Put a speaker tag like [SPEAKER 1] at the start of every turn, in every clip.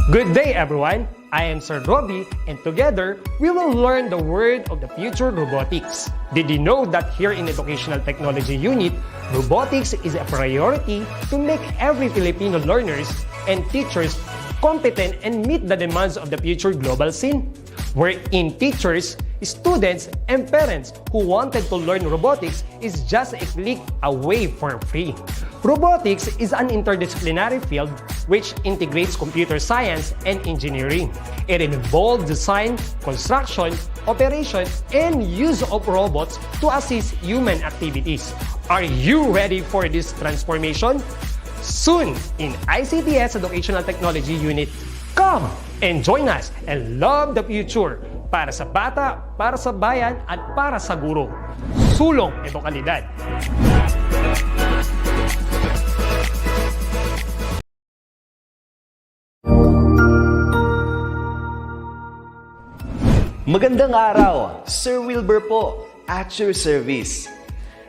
[SPEAKER 1] Good day, everyone. I am Sir Robbie, and together, we will learn the word of the future, robotics. Did you know that here in Educational Technology Unit, robotics is a priority to make every Filipino learners and teachers competent and meet the demands of the future global scene? Wherein teachers, students, and parents who wanted to learn robotics is just a click away for free. Robotics is an interdisciplinary field which integrates computer science and engineering. It involves design, construction, operation, and use of robots to assist human activities. Are you ready for this transformation? Soon in ICT's Educational Technology Unit. Come and join us and love the future para sa bata, para sa bayan, at para sa guro. Sulong edukalidad.
[SPEAKER 2] Magandang araw, Sir Wilbur po, at your service.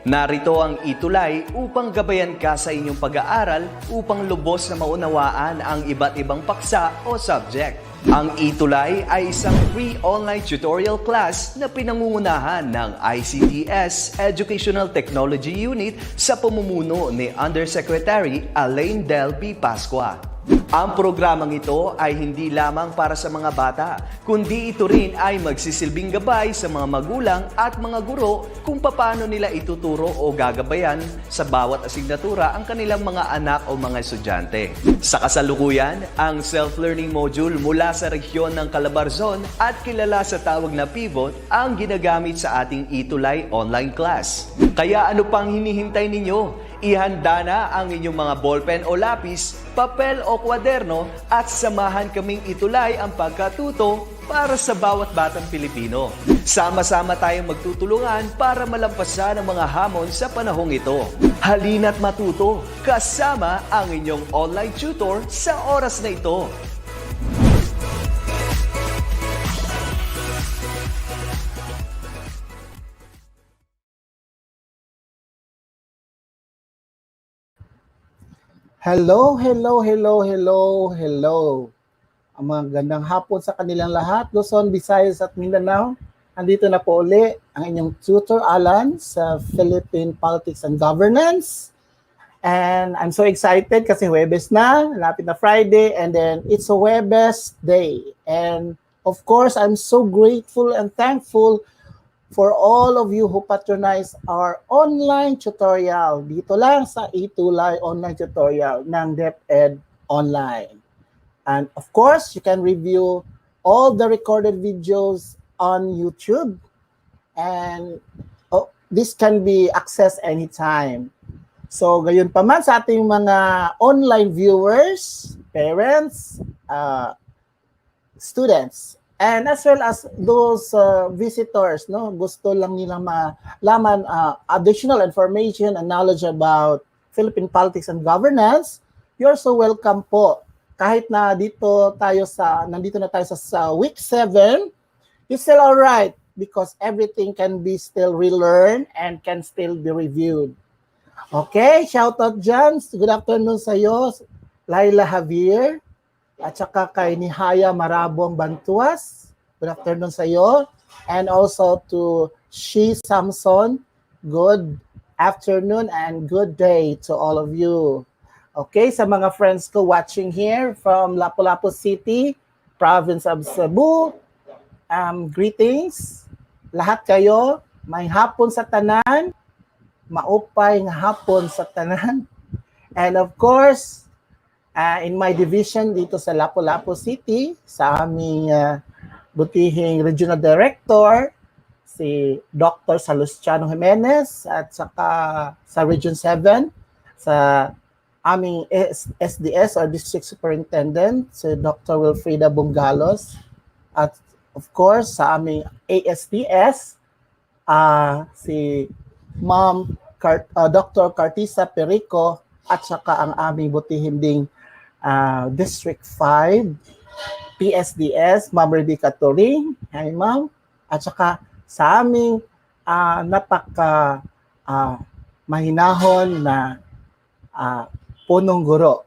[SPEAKER 2] Narito ang ETUlay upang gabayan ka sa inyong pag-aaral upang lubos na maunawaan ang iba't ibang paksa o subject. Ang ETUlay ay isang free online tutorial class na pinangungunahan ng ICT's Educational Technology Unit sa pamumuno ni Undersecretary Elaine Del B. Pascua. Ang programang ito ay hindi lamang para sa mga bata, kundi ito rin ay magsisilbing gabay sa mga magulang at mga guro kung paano nila ituturo o gagabayan sa bawat asignatura ang kanilang mga anak o mga estudyante. Sa kasalukuyan, ang self-learning module mula sa rehiyon ng Calabarzon at kilala sa tawag na pivot ang ginagamit sa ating ETUlay online class. Kaya ano pang hinihintay ninyo? Ihanda na ang inyong mga ballpen o lapis, papel o kwaderno at samahan kaming itulay ang pagkatuto para sa bawat batang Pilipino. Sama-sama tayong magtutulungan para malampasan ang mga hamon sa panahong ito. Halina't matuto kasama ang inyong online tutor sa oras na ito.
[SPEAKER 3] Hello. Ang magandang hapon sa kanilang lahat, Luzon, Visayas at Mindanao. Andito na po uli ang inyong tutor Alan sa Philippine Politics and Governance. And I'm so excited kasi Huwebes na, lapit na Friday, and then it's a Huwebes day. And of course, I'm so grateful and thankful for all of you who patronize our online tutorial dito lang sa ETUlay online tutorial ng DepEd Online. And of course, you can review all the recorded videos on YouTube. And this can be accessed anytime. So, gayon pa man sa ating mga online viewers, parents, students, and as well as those visitors, no, gusto lang nilang malaman additional information and knowledge about Philippine politics and governance, you're so welcome po. Kahit na nandito na tayo sa week 7, it's still all right because everything can be still relearned and can still be reviewed. Okay, shout out dyan. Good afternoon sa iyo, Laila Javier. At saka kay Nihaya Marabong Bantuas, good afternoon sa iyo. And also to She Samson, good afternoon and good day to all of you. Okay, sa mga friends ko watching here from Lapu-Lapu City, province of Cebu, greetings. Lahat kayo, may hapon sa tanan, maupay nga hapon sa tanan. And of course, in my division dito sa Lapu-Lapu City, sa aming butihing regional director, si Dr. Salustiano Jimenez, at saka sa Region 7, sa aming SDS or District Superintendent, si Dr. Wilfrida Bungalos, at of course sa aming ASTS, si Ma'am Dr. Cartisa Perico, at saka ang aming butihing ding District 5, PSDS, Ma'am Rebecca Turing, hi Ma'am, at saka sa aming mahinahon na punong guro,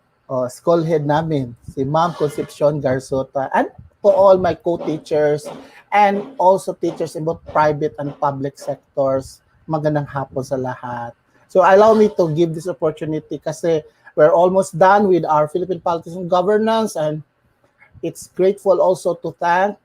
[SPEAKER 3] school head namin, si Ma'am Concepcion Garzota, and to all my co-teachers and also teachers in both private and public sectors. Magandang hapon sa lahat. So allow me to give this opportunity kasi we're almost done with our Philippine Politics and Governance, and it's grateful also to thank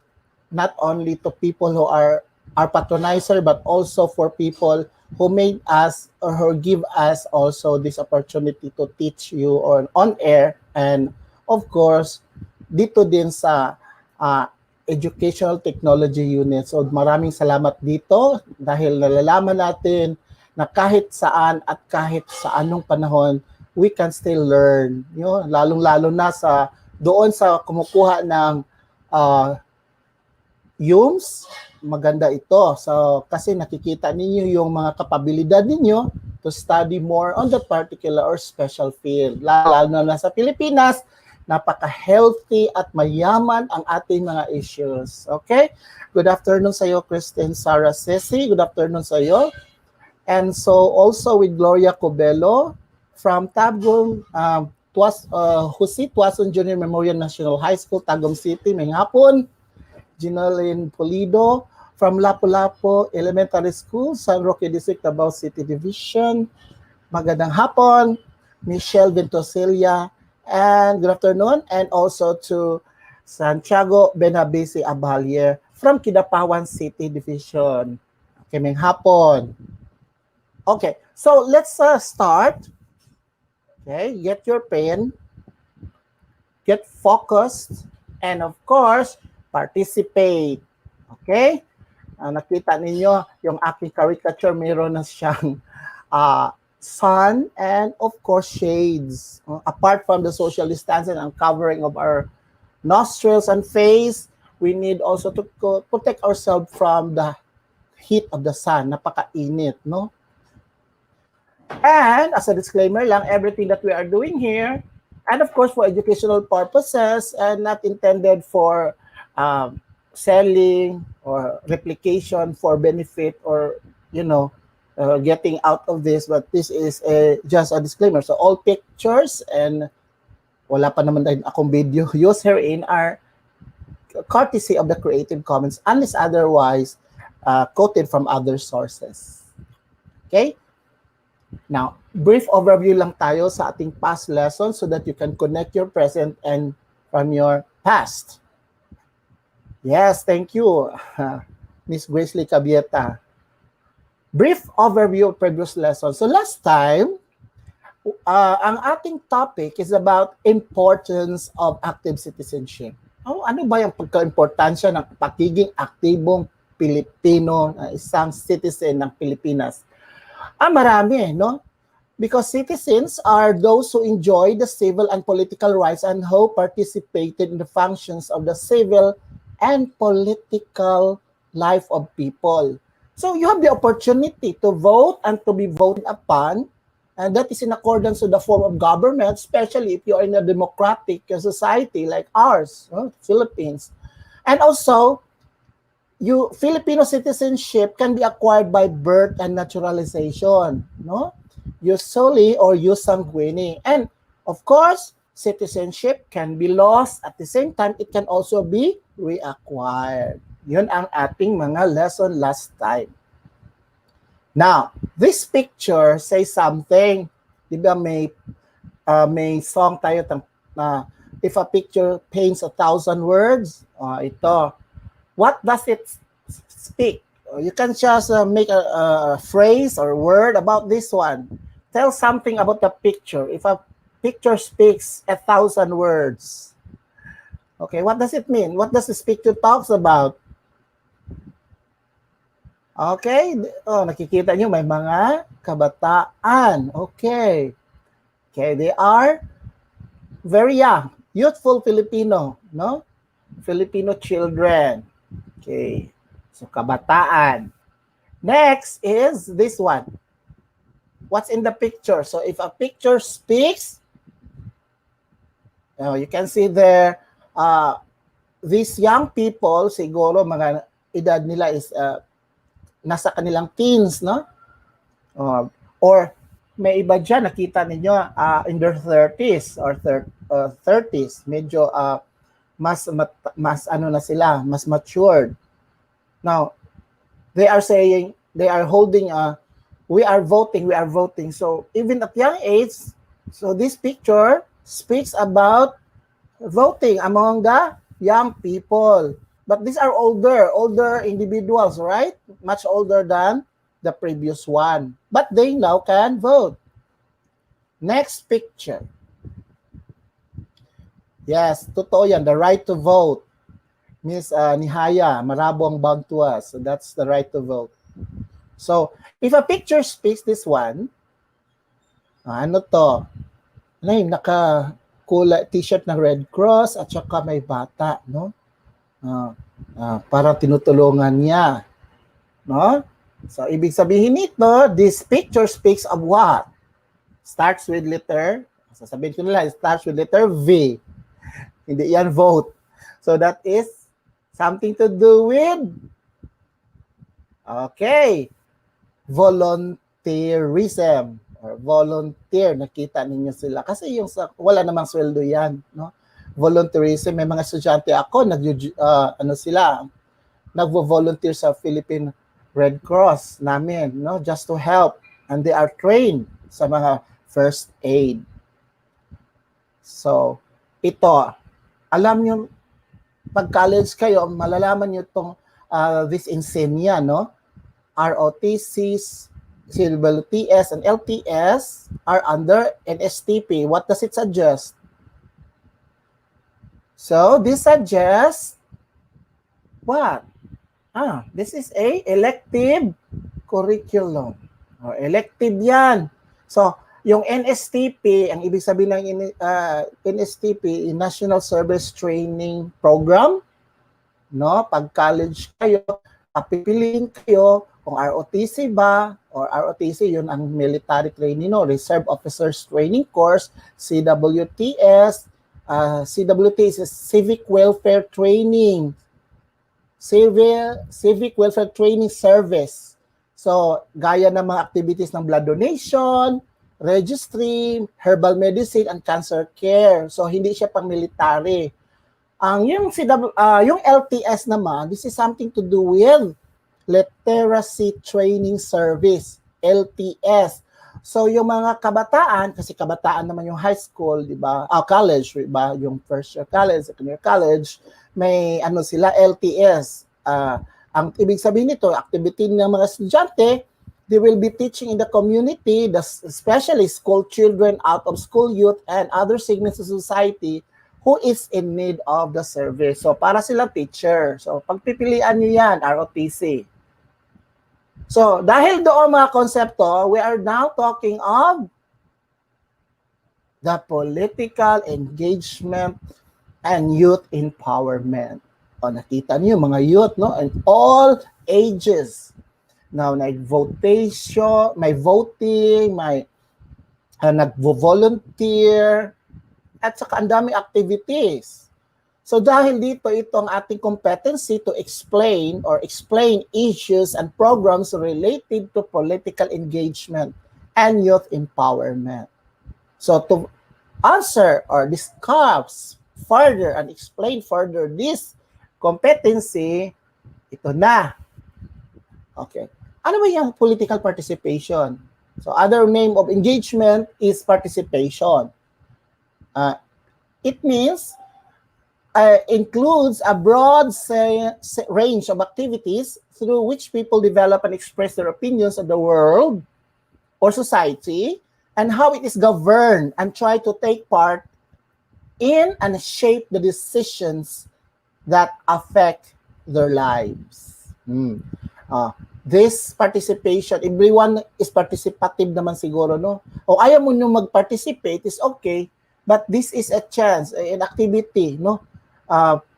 [SPEAKER 3] not only to people who are our patronizer, but also for people who made us or who give us also this opportunity to teach you on air, and of course dito din sa Educational Technology Unit. So maraming salamat dito dahil nalalaman natin na kahit saan at kahit sa anong panahon, we can still learn. You know, lalong-lalo na sa doon sa kumukuha ng UMS, maganda ito. So, kasi nakikita ninyo yung mga kapabilidad ninyo to study more on the particular or special field. Lalo na sa Pilipinas, napaka-healthy at mayaman ang ating mga issues. Okay? Good afternoon sa iyo, Kristen Sarah Ceci. Good afternoon sa iyo. And so, also with Gloria Cobelo from Tagum, Jose Tuason Junior Memorial National High School, Tagum City, may hapon. Ginaline Polido from Lapu-Lapu Elementary School, San Roque District, Davao City Division. Magandang hapon, Michelle Ventosilia, and good afternoon, and also to Santiago Benabisi Abalier from Kidapawan City Division. Okay, may hapon. Okay, so let's start. Okay, get your pen, get focused, and of course, participate. Okay? Nakita ninyo yung aking caricature, meron na siyang sun and of course shades. Apart from the social distancing and covering of our nostrils and face, we need also to protect ourselves from the heat of the sun. Napakainit, no? And as a disclaimer lang, everything that we are doing here, and of course for educational purposes and not intended for selling or replication for benefit or, you know, getting out of this, but this is just a disclaimer. So all pictures and wala pa naman din akong video used herein are courtesy of the Creative Commons unless otherwise quoted from other sources. Okay? Now, brief overview lang tayo sa ating past lessons so that you can connect your present and from your past. Yes, thank you, Miss Gracely Cabieta. Brief overview of previous lessons. So last time, ang ating topic is about importance of active citizenship. Ano ba yung pagka-importansya ng pagiging aktibong Pilipino, isang citizen ng Pilipinas? Marami, no? Because citizens are those who enjoy the civil and political rights and who participated in the functions of the civil and political life of people. So you have the opportunity to vote and to be voted upon, and that is in accordance with the form of government, especially if you are in a democratic society like ours, Philippines. And also, Filipino citizenship can be acquired by birth and naturalization, no? Usually or jus sanguinis. And of course, citizenship can be lost. At the same time, it can also be reacquired. Yun ang ating mga lesson last time. Now, this picture says something. Di ba may song tayo if a picture paints 1,000 words, ito. What does it speak? You can just make a phrase or word about this one. Tell something about the picture. If a picture speaks 1,000 words, okay, what does it mean? What does this picture talks about? Okay, nakikita nyo may mga kabataan. Okay. Okay, they are very young, youthful Filipino, no? Filipino children. Okay, so kabataan. Next is this one. What's in the picture? So if a picture speaks, you can see there, these young people, siguro mga edad nila is nasa kanilang teens, no? Or may iba dyan, nakita ninyo, in their 30s or 30s, medyo mas ano na sila, mas matured. Now, they are saying, they are holding, we are voting. So, even at young age, so this picture speaks about voting among the young people. But these are older individuals, right? Much older than the previous one. But they now can vote. Next picture. Yes, totoo yan, the right to vote. Miss Nihaya, marabo ang bag to us. So that's the right to vote. So, if a picture speaks this one, ano to? Ano yung naka-kulay t-shirt ng Red Cross at saka may bata, no? Para tinutulungan niya. No? So, ibig sabihin nito, this picture speaks of what? Starts with letter, sasabihin ko nila, it starts with letter V. Hindi yan vote. So, that is something to do with, okay, volunteerism or volunteer. Nakita ninyo sila. Kasi yung wala namang sweldo yan, no? Volunteerism, may mga estudyante ako, nagvo-volunteer sa Philippine Red Cross namin, no? Just to help. And they are trained sa mga first aid. So, ito, alam nyo, pag college kayo, malalaman nyo itong this insenia, no? ROTCs, CWTS, and LTS are under NSTP. What does it suggest? So, this suggests what? This is a elective curriculum. Or elective yan. So, yung NSTP, ang ibig sabihin ng NSTP, National Service Training Program, no? Pag college kayo, papipiliin kayo kung ROTC ba, or ROTC, yun ang military training, no? Reserve Officers Training Course, CWTS, CWT is Civic Welfare Training. Civic Welfare Training Service. So, gaya ng mga activities ng blood donation, registry, herbal medicine, and cancer care. So, hindi siya pang military. Yung LTS naman, this is something to do with Literacy Training Service, LTS. So, yung mga kabataan, kasi kabataan naman yung high school, di ba? College, di ba? Yung first year college, second year college, may sila, LTS. Ang ibig sabihin nito, activity ng mga estudyante, they will be teaching in the community, especially school children, out of school youth, and other segments of society who is in need of the service. So, para silang teacher. So, pagpipilian nyo yan, ROTC. So, dahil doon mga konsepto, we are now talking of the political engagement and youth empowerment. O, nakita niyo mga youth, no? And all ages. Now, nag-votation, may voting, may nag-volunteer, at saka ang daming activities. So dahil dito, ito ang ating competency to explain issues and programs related to political engagement and youth empowerment. So to answer or discuss further and explain further this competency, ito na. Okay. Ano ba yung political participation? So other name of engagement is participation. It means includes a broad range of activities through which people develop and express their opinions of the world or society and how it is governed and try to take part in and shape the decisions that affect their lives. This participation, everyone is participative naman siguro, no? O ayaw mo nyo mag-participate is okay, but this is a chance, an activity, no?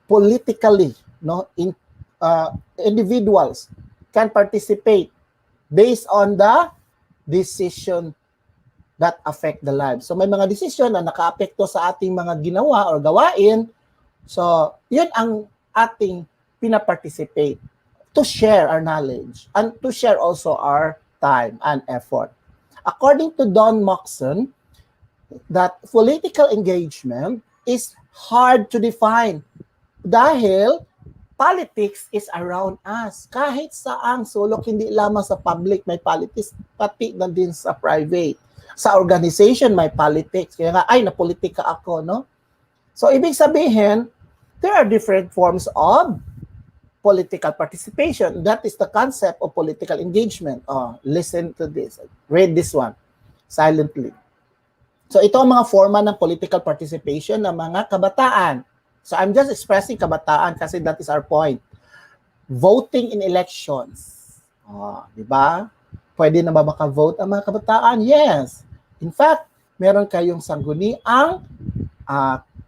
[SPEAKER 3] Politically, no, individuals can participate based on the decision that affect the lives. So may mga decision na nakaapekto sa ating mga ginawa or gawain. So yun ang ating pinaparticipate to share our knowledge and to share also our time and effort. According to Don Moxon, that political engagement is hard to define dahil politics is around us. Kahit saang sulok, hindi lamang sa public may politics, pati na din sa private. Sa organization may politics. Kaya nga, ay, napolitika ako, no? So, ibig sabihin, there are different forms of political participation. That is the concept of political engagement. Oh, listen to this. Read this one silently. So, ito ang mga forma ng political participation ng mga kabataan. So, I'm just expressing kabataan kasi that is our point. Voting in elections. Oh, di ba? Pwede na ba maka-vote ang mga kabataan? Yes. In fact, meron kayong sangguniang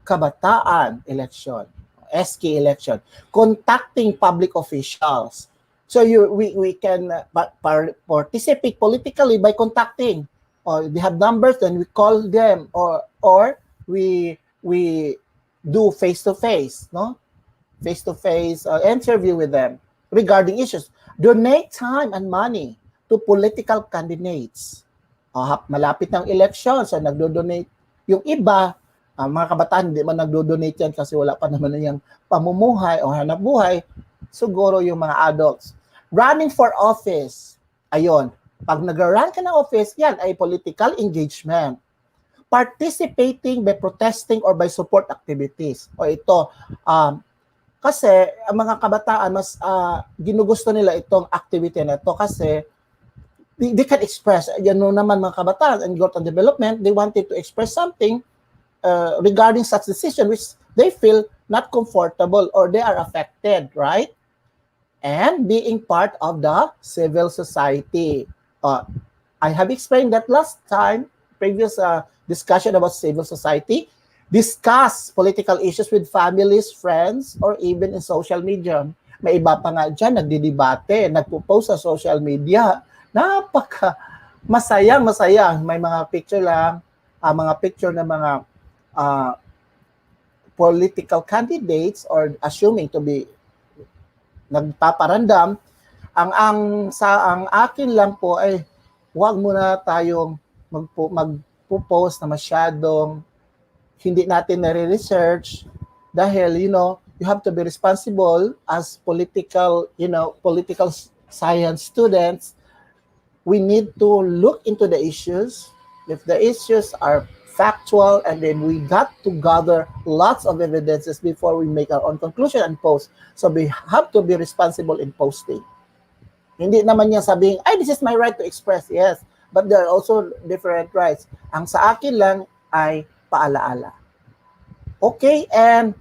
[SPEAKER 3] kabataan election, SK election, contacting public officials. So we can participate politically by contacting, or they have numbers, then we call them, or we do face-to-face, no? Face-to-face interview with them regarding issues. Donate time and money to political candidates. Malapit ng election, so nagdo-donate. Yung iba, mga kabataan, hindi man nagdo-donate yan kasi wala pa naman yung pamumuhay o hanap buhay. Siguro yung mga adults. Running for office. Ayun. Pag nag-run ka ng office, yan ay political engagement. Participating by protesting or by support activities. O ito, kasi ang mga kabataan, mas ginugusto nila itong activity na ito kasi they can express. Yan naman mga kabataan and growth and development, they wanted to express something regarding such decision which they feel not comfortable or they are affected, right? And being part of the civil society. I have explained that last time, previous discussion about civil society. Discuss political issues with families, friends, or even in social media. May iba pa nga dyan, nagdidebate, nagpo-post sa social media. Napaka masaya. May mga picture lang, mga picture ng mga political candidates or assuming to be nagpaparandam. Ang akin lang po ay huwag muna tayong magpo-post na masyadong hindi natin nare-research dahil, you have to be responsible as political science students. We need to look into the issues. If the issues are factual, and then we got to gather lots of evidences before we make our own conclusion and post. So we have to be responsible in posting. Hindi naman niya sabihin, this is my right to express. Yes, but there are also different rights. Ang sa akin lang ay paalaala. Okay, and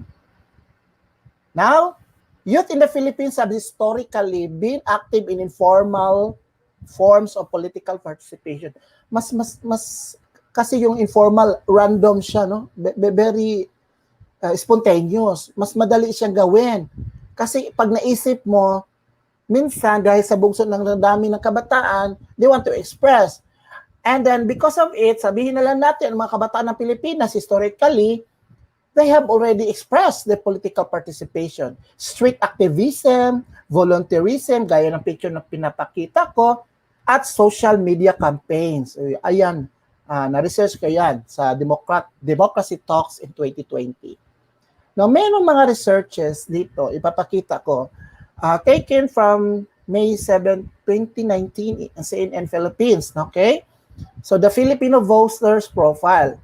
[SPEAKER 3] now, youth in the Philippines have historically been active in informal forms of political participation. Mas kasi yung informal, random siya, no? Very spontaneous. Mas madali siyang gawin. Kasi pag naisip mo, minsan dahil sa bugso ng dami ng kabataan, they want to express. And then because of it, sabihin na lang natin, ang mga kabataan ng Pilipinas, historically, they have already expressed their political participation. Street activism, volunteerism, gaya ng picture na pinapakita ko, at social media campaigns. Ayan, na-research ko yan sa Democracy Talks in 2020. Now, mayroong mga researches dito, ipapakita ko, taken from May 7, 2019 in CNN Philippines, okay? So, the Filipino voters profile,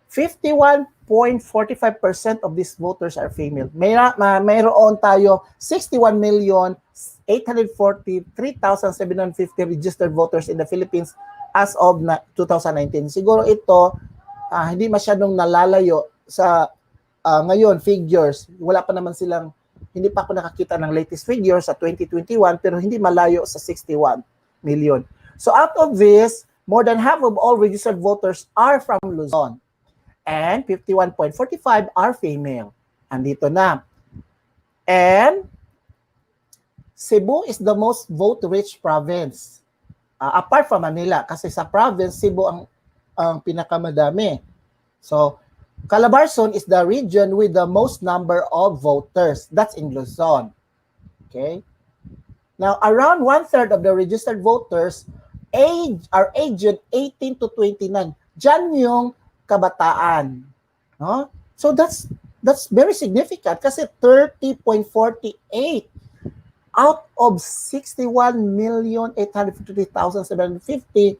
[SPEAKER 3] 51.45% of these voters are female. Mayroon tayo 61,843,750 registered voters in the Philippines as of 2019. Siguro ito, hindi masyadong nalalayo sa ngayon, figures. Wala pa naman silang, hindi pa ako nakakita ng latest figures sa 2021, pero hindi malayo sa 61 million. So out of this, more than half of all registered voters are from Luzon. And 51.45 are female. Andito na. And Cebu is the most vote-rich province. Apart from Manila, kasi sa province, Cebu ang pinakamadami. So, Calabarzon is the region with the most number of voters. That's in Luzon. Okay? Now, around 1/3 of the registered voters aged 18 to 29. Diyan yung kabataan. No? So that's very significant kasi 30.48 out of 61,853,750,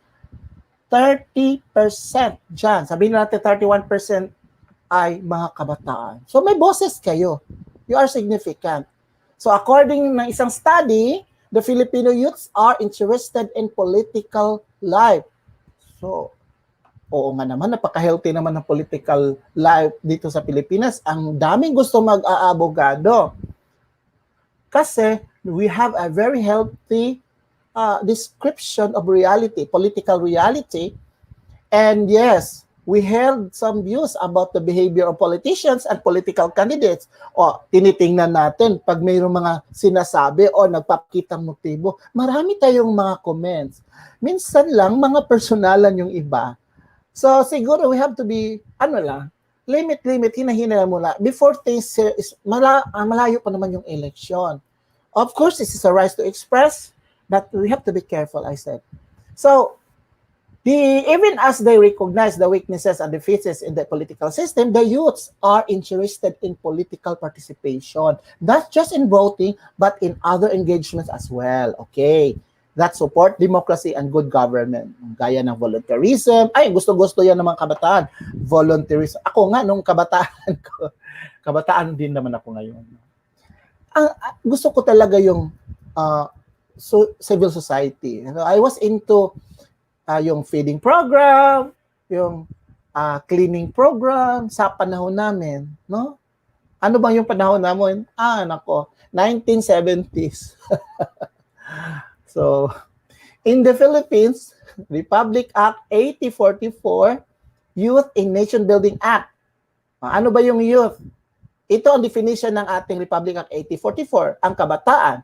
[SPEAKER 3] 30% dyan. Sabihin natin 31% ay mga kabataan. So may boses kayo. You are significant. So according ng isang study, the Filipino youths are interested in political life. So, oo nga naman, napaka-healthy naman ng political life dito sa Pilipinas. Ang daming gusto mag-aabogado. Kasi we have a very healthy description of reality, political reality. And yes, we held some views about the behavior of politicians and political candidates. O, tinitingnan natin pag mayroong mga sinasabi o nagpapakitang motibo. Marami tayong mga comments. Minsan lang, mga personalan yung iba. So, siguro we have to be, limit, hinahina muna. Before things, malayo pa naman yung election. Of course, this is a right to express, but we have to be careful, I said. So, even as they recognize the weaknesses and deficits in the political system, the youths are interested in political participation, not just in voting, but in other engagements as well. Okay, that support democracy and good government. Gaya ng volunteerism. Ay, gusto-gusto yan ng mga kabataan. Volunteerism. Ako nga, nung kabataan ko, kabataan din naman ako ngayon. Gusto ko talaga yung civil society. I was into yung feeding program, yung cleaning program sa panahon namin, no? Ano ba yung panahon namin? Nako, 1970s. So, in the Philippines, Republic Act 8044, Youth in Nation Building Act. Ano ba yung youth? Ito ang definition ng ating Republic Act 8044. Ang kabataan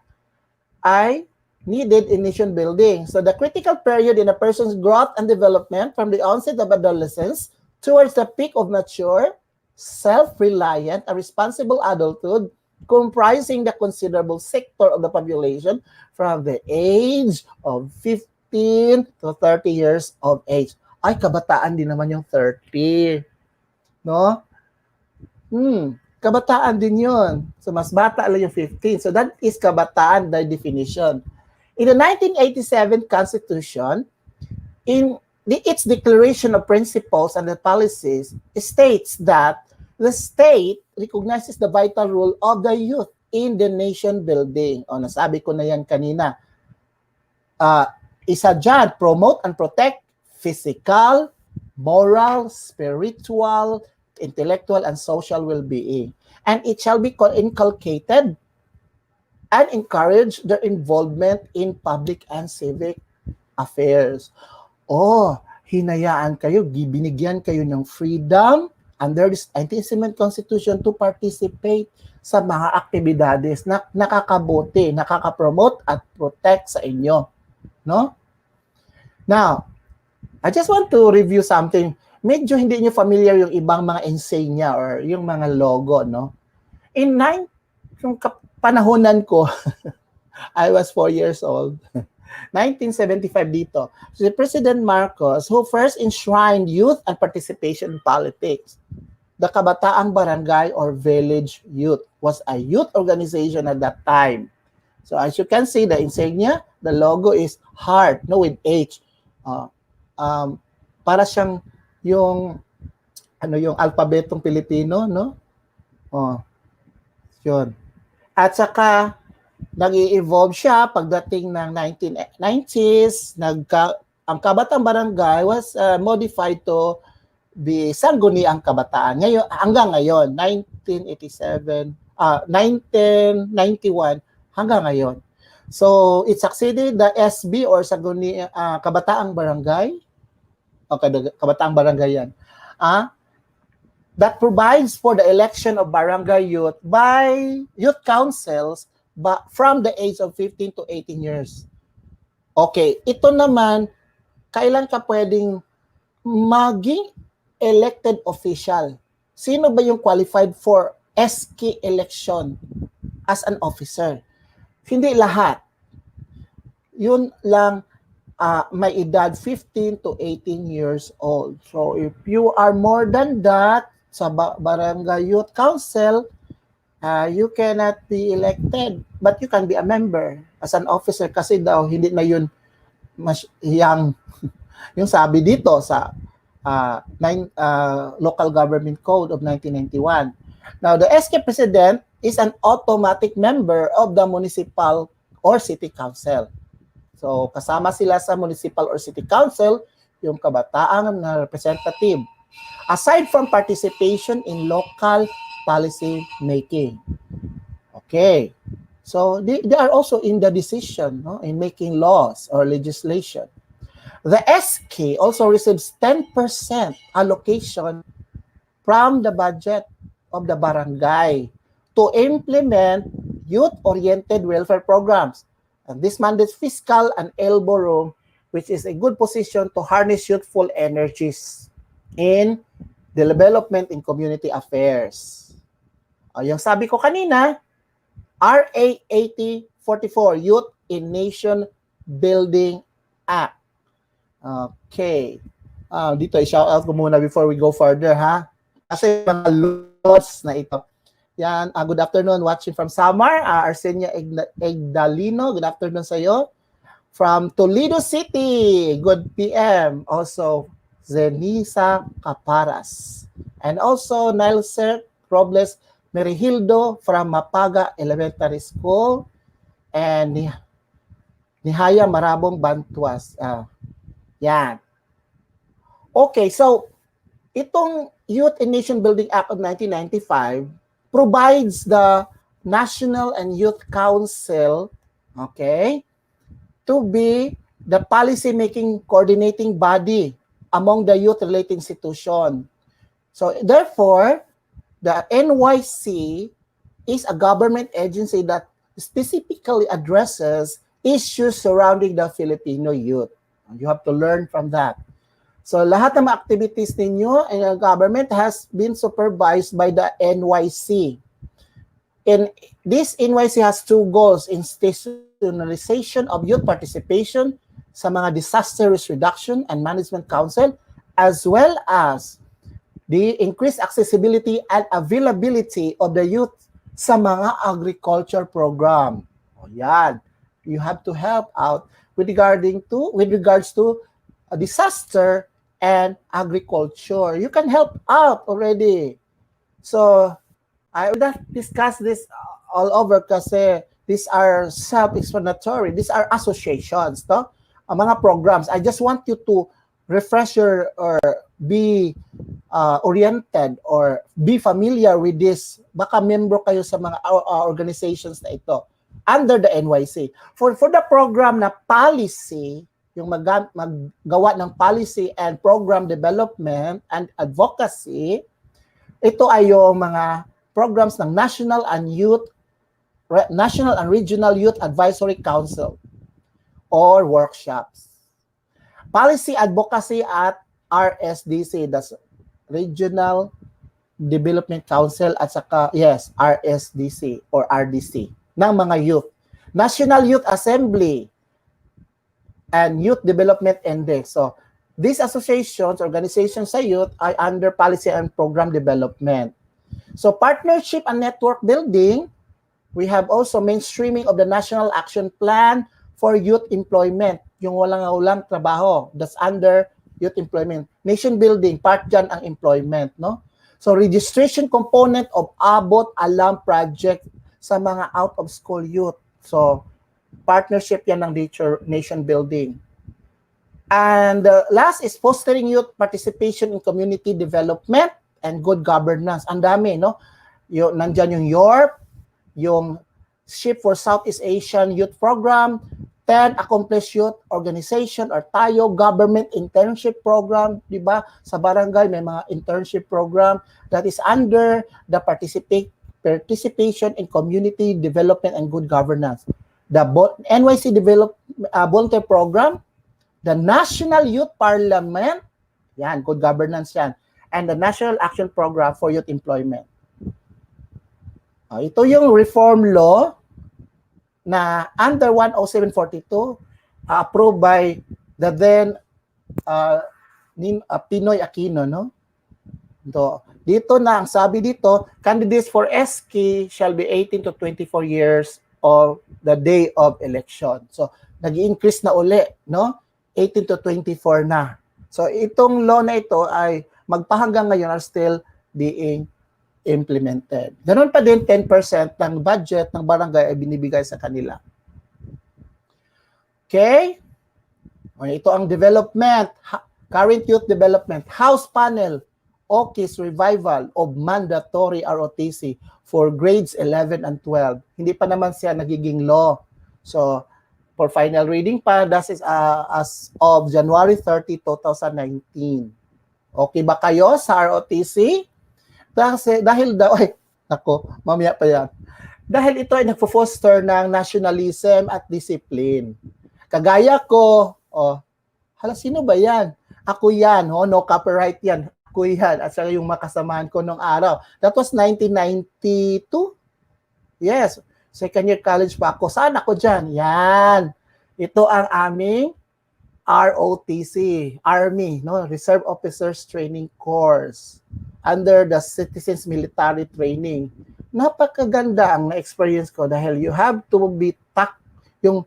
[SPEAKER 3] ay needed in nation building. So the critical period in a person's growth and development from the onset of adolescence towards the peak of mature, self-reliant, and responsible adulthood, comprising the considerable sector of the population from the age of 15 to 30 years of age. Ay, kabataan din naman yung 30. No? Kabataan din yun. So mas bata lang yung 15. So that is kabataan by definition. In the 1987 Constitution, in its Declaration of Principles and the Policies, states that the state recognizes the vital role of the youth in the nation building. O, nasabi ko na yan kanina. Isa dyan, promote and protect physical, moral, spiritual, intellectual, and social well-being. And it shall be inculcated and encourage their involvement in public and civic affairs. Hinayaan kayo, binigyan kayo ng freedom under this 19th Constitution to participate sa mga aktibidades na nakakabuti, nakakapromote at protect sa inyo. No? Now, I just want to review something. Medyo hindi nyo familiar yung ibang mga insignia or yung mga logo, no? Yung panahonan ko, I was 4 years old. 1975 dito. Si President Marcos, who first enshrined youth and participation in politics. The Kabataang Barangay or Village Youth was a youth organization at that time. So as you can see, the insignia, the logo is heart, no, with H. Para siyang yung alpabetong Pilipino, no? Yun. At saka, nag-i-evolve siya pagdating ng 1990s. Ang Kabatang Barangay was modified to be Sangguniang Kabataan. Ngayon, hanggang ngayon, 1991, hanggang ngayon. So, it succeeded the SB or Sangguniang Kabataang Barangay. Okay, Kabataang Barangay yan. That provides for the election of barangay youth by youth councils from the age of 15 to 18 years. Okay, ito naman, kailan ka pwedeng maging elected official? Sino ba yung qualified for SK election as an officer? Hindi lahat. Yun lang may edad 15 to 18 years old. So if you are more than that, sa Barangay Youth Council, you cannot be elected, but you can be a member as an officer kasi daw hindi na yun mas young. Yung sabi dito sa Local Government Code of 1991. Now, the SK President is an automatic member of the municipal or city council. So, kasama sila sa municipal or city council, yung kabataan na representative. Aside from participation in local policy making. Okay. So, they are also in the decision, no, in making laws or legislation. The SK also receives 10% allocation from the budget of the barangay to implement youth-oriented welfare programs. And this mandates fiscal and elbow room, which is a good position to harness youthful energies in development in community affairs. Yung sabi ko kanina, RA 8044, Youth in Nation Building Act. Okay. Dito, i-shout out ko muna before we go further, ha? Kasi mga laws na ito. Yan, good afternoon, watching from Samar, Arsenia Egdalino, good afternoon sa iyo. From Toledo City, good PM. Also, Zenisa Caparas. And also, Nilser Robles Merihildo from Mapaga Elementary School. And Nihaya Marabong Bantuas. Yan. Okay, so, itong Youth in Nation Building Act of 1995 provides the National and Youth Council, okay, to be the policy-making coordinating body among the youth-related institution. So, therefore, the NYC is a government agency that specifically addresses issues surrounding the Filipino youth. You have to learn from that. So, lahat ng mga activities ninyo in the government has been supervised by the NYC. And this NYC has two goals: institutionalization of youth participation sa mga disaster risk reduction and management council, as well as the increased accessibility and availability of the youth sa mga agriculture program. O yan, you have to help out with regards to a disaster and agriculture. You can help out already. So, I will not discuss this all over kasi these are self-explanatory. These are associations, no? Ang mga programs. I just want you to refresh or be oriented or be familiar with this. Baka membro kayo sa mga organizations na ito under the NYC. For the program na policy, yung maggawa ng policy and program development and advocacy, ito ay yung mga programs ng National and Regional Youth Advisory Council or workshops. Policy advocacy at RSDC, that's Regional Development Council at saka, yes, RSDC or RDC ng mga youth. National Youth Assembly and Youth Development Index. So, these associations, organizations sa youth are under policy and program development. So, partnership and network building, we have also mainstreaming of the National Action Plan for Youth Employment, yung walang trabaho, that's under youth employment. Nation building, part dyan ang employment, no? So, registration component of Abot Alam Project sa mga out-of-school youth. So, partnership yan ng nation building. And last is fostering youth participation in community development and good governance. Ang dami, no? Nandyan yung YORP, yung SHIP for Southeast Asian Youth Program, 10 Accomplished Youth Organization or tayo Government Internship Program, di ba? Sa barangay may mga internship program that is under the participation in community development and good governance. The NYC Volunteer Program, the National Youth Parliament, yan, good governance yan, and the National Action Program for Youth Employment. Ito yung reform law na under 10742 approved by the then Pinoy Aquino, no? Dito na, ang sabi dito, candidates for SK shall be 18 to 24 years of the day of election. So, nag-increase na uli, no? 18 to 24 na. So, itong law na ito ay magpahanggang ngayon are still being implemented. Ganon pa din, 10% ng budget ng barangay ay binibigay sa kanila. Okay? Ito ang development, current youth development, house panel, OKI's revival of mandatory ROTC for grades 11 and 12. Hindi pa naman siya nagiging law. So, for final reading pa, that is as of January 30, 2019. Okay ba kayo sa ROTC? Dahil daw, mamaya pa yan. Dahil ito ay nagpo-foster ng nationalism at discipline. Kagaya ko, sino ba yan? Ako yan, no copyright yan. Ako yan, at saka yung makasamahan ko nung araw. That was 1992? Yes, second year college pa ako. Saan ako dyan? Yan. Ito ang aming ROTC, Army, no, Reserve Officers Training Course under the Citizens Military Training. Napakaganda ang experience ko dahil you have to be you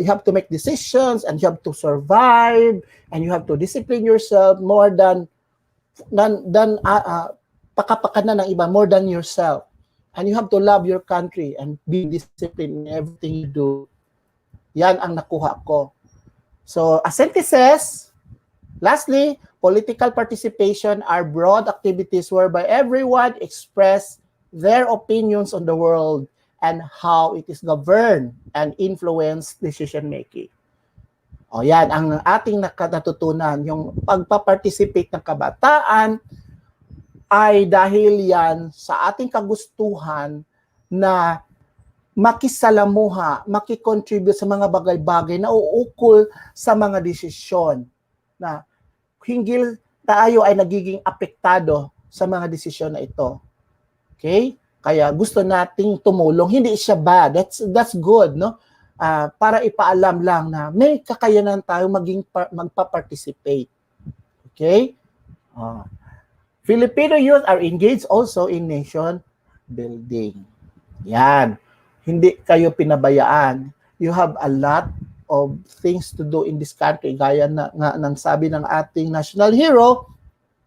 [SPEAKER 3] have to make decisions and you have to survive and you have to discipline yourself more than pakapakanan ng iba, more than yourself. And you have to love your country and be disciplined in everything you do. Yan ang nakuha ko. So, as synthesis, lastly, political participation are broad activities whereby everyone express their opinions on the world and how it is governed and influence decision-making. O yan, ang ating natutunan, yung pagpaparticipate ng kabataan ay dahil yan sa ating kagustuhan na makisalamuha, makikontribute sa mga bagay-bagay na uukol sa mga desisyon na hinggil tayo ay nagiging apektado sa mga desisyon na ito. Okay? Kaya gusto nating tumulong. Hindi siya bad. That's good, no? Para ipaalam lang na may kakayanan tayo magpa-participate. Okay? Filipino youth are engaged also in nation building. Yan. Hindi kayo pinabayaan. You have a lot of things to do in this country. Gaya ng sabi ng ating national hero,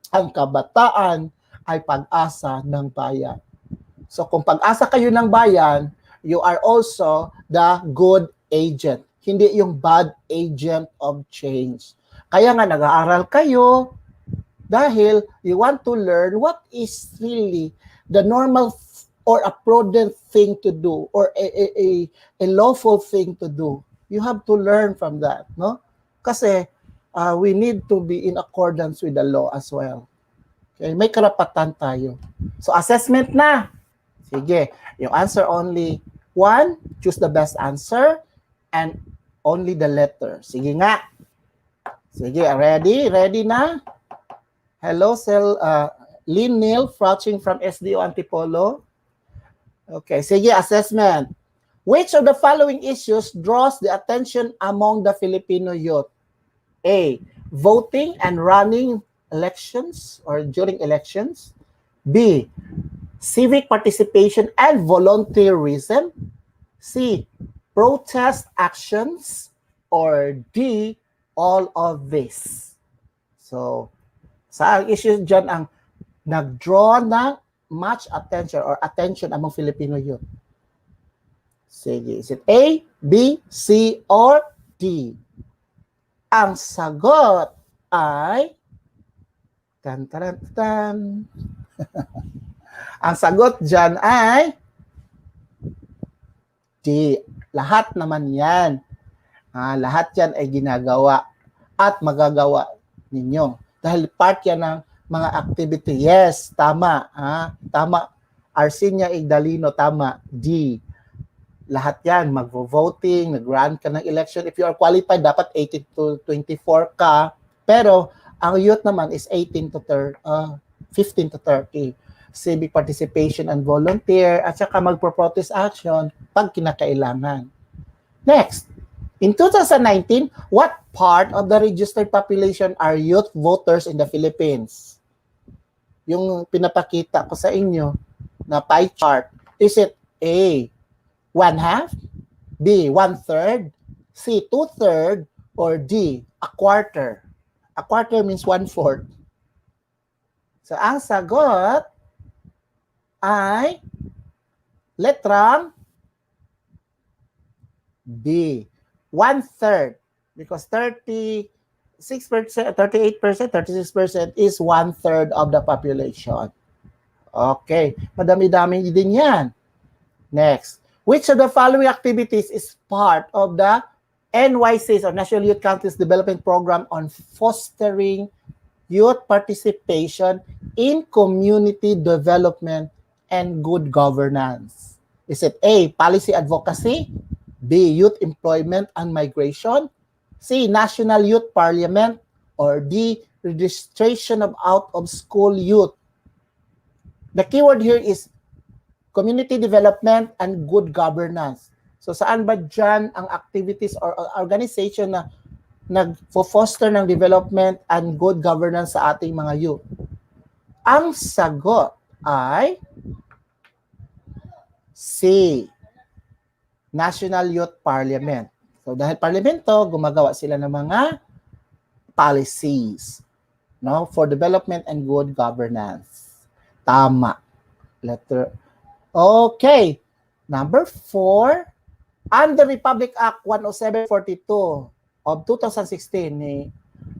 [SPEAKER 3] ang kabataan ay pag-asa ng bayan. So kung pag-asa kayo ng bayan, you are also the good agent. Hindi yung bad agent of change. Kaya nga nag-aaral kayo dahil you want to learn what is really the normal or a prudent thing to do or a lawful thing to do. You have to learn from that, no? Kasi we need to be in accordance with the law as well. Okay, may karapatan tayo. So assessment na. Sige, yung answer only one, choose the best answer and only the letter. Sige nga. Sige, ready? Ready na? Hello, Lynn Neal, watching from SDO Antipolo. Okay, sige, assessment. Which of the following issues draws the attention among the Filipino youth? A, voting and running elections or during elections. B, civic participation and volunteerism. C, protest actions. Or D, all of this. So, sa issues dyan ang nag-draw ng much attention or attention among Filipino youth? Sige, is it A, B, C, or D? Ang sagot ay ang sagot dyan ay D. Lahat naman yan. Lahat yan ay ginagawa at magagawa ninyo. Dahil part yan ng mga activity. Yes, tama. Tama. Arsinia Igdalino, tama. D. Lahat yan. Mag-voting, nag-run ka ng election. If you are qualified, dapat 18 to 24 ka. Pero, ang youth naman is 15 to 30. Civic participation and volunteer. At saka mag-protest action pag kinakailangan. Next. In 2019, what part of the registered population are youth voters in the Philippines? Yung pinapakita ko sa inyo na pie chart. Is it A, 1/2, B, 1/3, C, 2/3, or D, a quarter? A quarter means 1/4. So, ang sagot ay letrang B, 1/3. Because 36%, 38%, 36% is 1/3 of the population. Okay. Madami-dami din yan. Next. Which of the following activities is part of the NYC's or National Youth Council's Development Program on fostering youth participation in community development and good governance? Is it A, policy advocacy, B, youth employment and migration, C, National Youth Parliament, or D, registration of out-of-school youth? The keyword here is community development and good governance. So saan ba dyan ang activities or organization na nag-foster ng development and good governance sa ating mga youth? Ang sagot ay C, National Youth Parliament. So dahil parlamento, gumagawa sila ng mga policies, no, for development and good governance. Tama. Letter. Okay. Number 4, under Republic Act 10742 of 2016,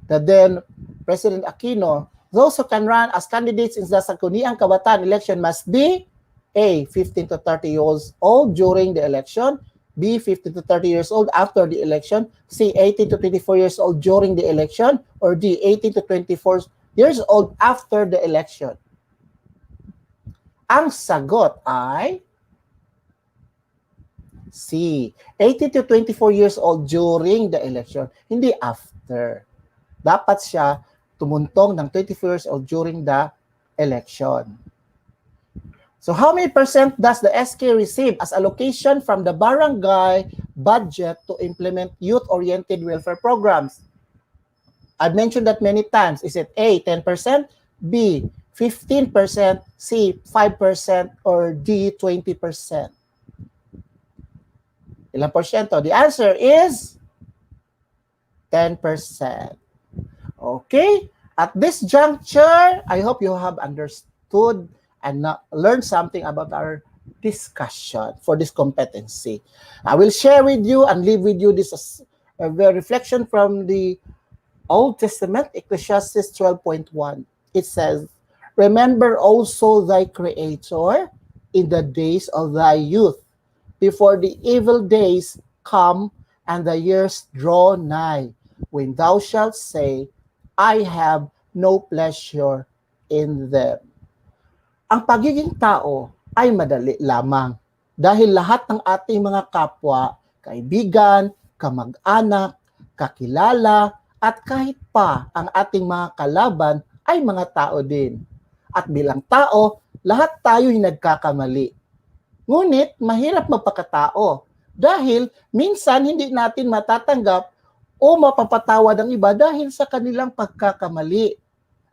[SPEAKER 3] the then President Aquino, those who can run as candidates in the Sangguniang Kabataan election must be A, 15 to 30 years old during the election, B, 15 to 30 years old after the election, C, 18 to 24 years old during the election, or D, 18 to 24 years old after the election. Ang sagot ay C, 18 to 24 years old during the election, hindi after. Dapat siya tumuntong ng 24 years old during the election. So how many percent does the SK receive as allocation from the barangay budget to implement youth-oriented welfare programs? I've mentioned that many times. Is it A, 10%, B, 15%, C, 5%, or D, 20%? Ilang porsyento? The answer is 10%. Okay? At this juncture, I hope you have understood and learned something about our discussion for this competency. I will share with you and leave with you this reflection from the Old Testament, Ecclesiastes 12:1. It says, remember also thy Creator in the days of thy youth, before the evil days come and the years draw nigh, when thou shalt say, I have no pleasure in them. Ang pagiging tao ay madali lamang dahil lahat ng ating mga kapwa, kaibigan, kamag-anak, kakilala, at kahit pa ang ating mga kalaban ay mga tao din. At bilang tao, lahat tayo ay nagkakamali. Ngunit, mahirap magpakatao dahil minsan hindi natin matatanggap o mapapatawad ang iba dahil sa kanilang pagkakamali.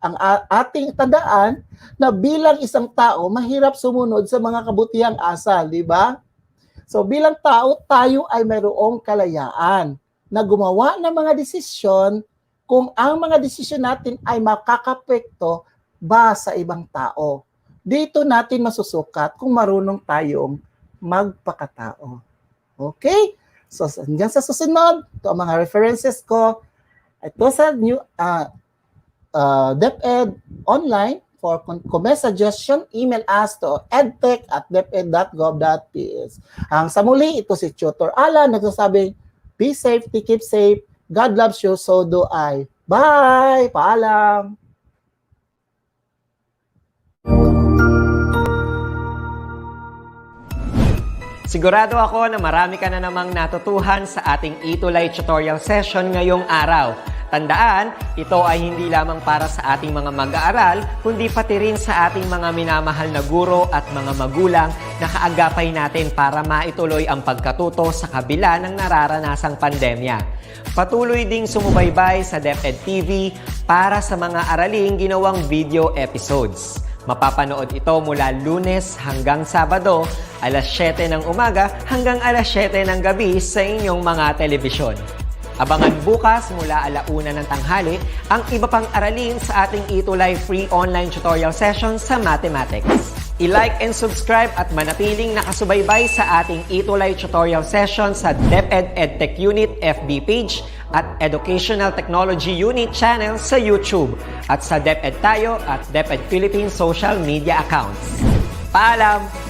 [SPEAKER 3] Ang ating tandaan na bilang isang tao, mahirap sumunod sa mga kabutihang asal, di ba? So bilang tao, tayo ay mayroong kalayaan na gumawa ng mga desisyon kung ang mga desisyon natin ay makakapekto ba sa ibang tao. Dito natin masusukat kung marunong tayong magpakatao. Okay? So, hanggang sa susunod, ito ang mga references ko. Ito sa new DepEd online. For comment suggestion, email us to edtech@deped.gov.ph. Ang sa muli, ito si Tutor Alan, nagsasabing, be safe, keep safe, God loves you, so do I. Bye! Paalam!
[SPEAKER 4] Sigurado ako na marami ka na namang natutuhan sa ating ETUlay tutorial session ngayong araw. Tandaan, ito ay hindi lamang para sa ating mga mag-aaral, kundi pati rin sa ating mga minamahal na guro at mga magulang na kaagapay natin para maituloy ang pagkatuto sa kabila ng nararanasang pandemya. Patuloy ding sumubaybay sa DepEd TV para sa mga araling ginawang video episodes. Mapapanood ito mula Lunes hanggang Sabado, alas 7 ng umaga hanggang alas 7 ng gabi sa inyong mga telebisyon. Abangan bukas mula 1:00 ng tanghali ang iba pang aralin sa ating ETUlay free online tutorial session sa mathematics. I-like and subscribe at manatiling nakasubaybay sa ating ETUlay tutorial session sa DepEd Edtech Unit FB page at Educational Technology Unit channel sa YouTube at sa DepEd Tayo at DepEd Philippine social media accounts. Paalam!